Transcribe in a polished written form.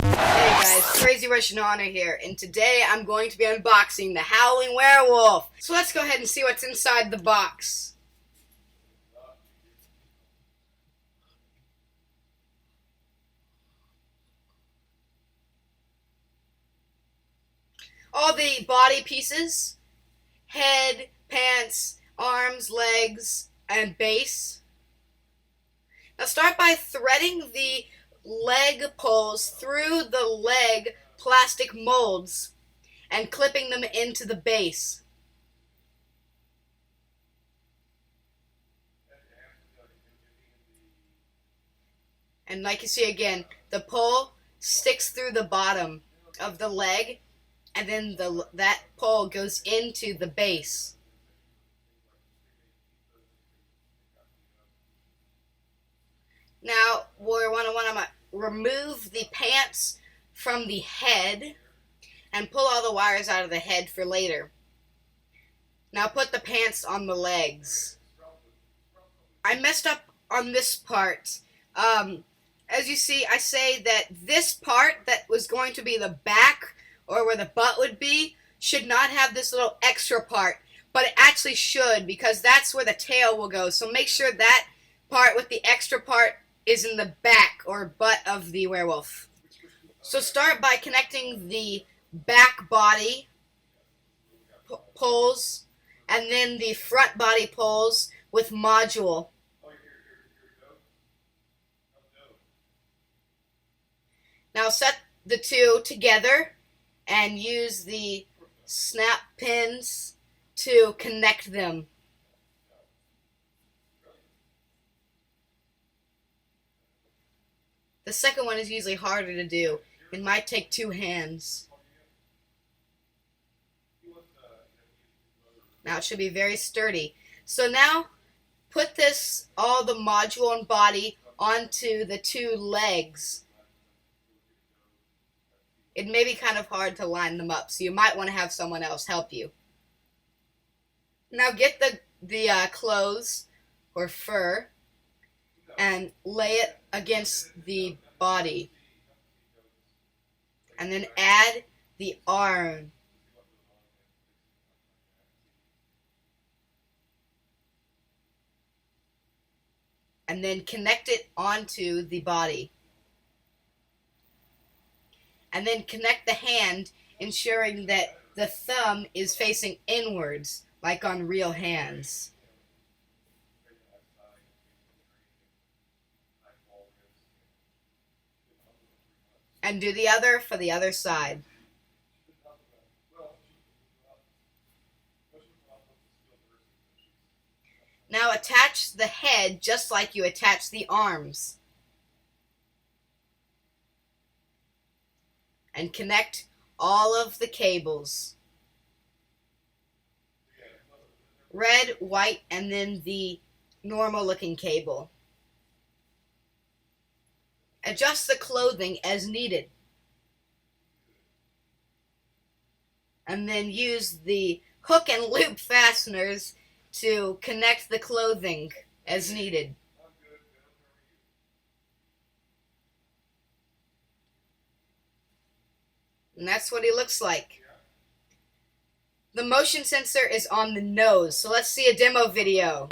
Guys, Crazy Russian Honor here, and today I'm going to be unboxing the Howling werewolf. So let's go ahead and see what's inside the box. All the body pieces: head, pants, arms, legs, and base. Now start by threading the leg poles through the leg plastic molds and clipping them into the base. And like you see again, the pole sticks through the bottom of the leg, and then that pole goes into the base. Now we're want to remove the pants from the head and pull all the wires out of the head for later. Now put the pants on the legs. I messed up on this part. As you see, I say that this part that was going to be the back, or where the butt would be, should not have this little extra part, but it actually should, because that's where the tail will go. So make sure that part with the extra part is in the back or butt of the werewolf. So start by connecting the back body poles and then the front body poles with module. Now set the two together and use the snap pins to connect them. The second one is usually harder to do. It might take two hands. Now it should be very sturdy. So now put all the module and body onto the two legs. It may be kind of hard to line them up, so you might want to have someone else help you. Now get the clothes or fur and lay it against the body. And then add the arm. And then connect it onto the body. And then connect the hand, ensuring that the thumb is facing inwards, like on real hands. And do the other for the other side. Now attach the head just like you attach the arms. And connect all of the cables. Red, white, and then the normal looking cable. Adjust the clothing as needed. And then use the hook and loop fasteners to connect the clothing as needed. And that's what he looks like. The motion sensor is on the nose, so let's see a demo video.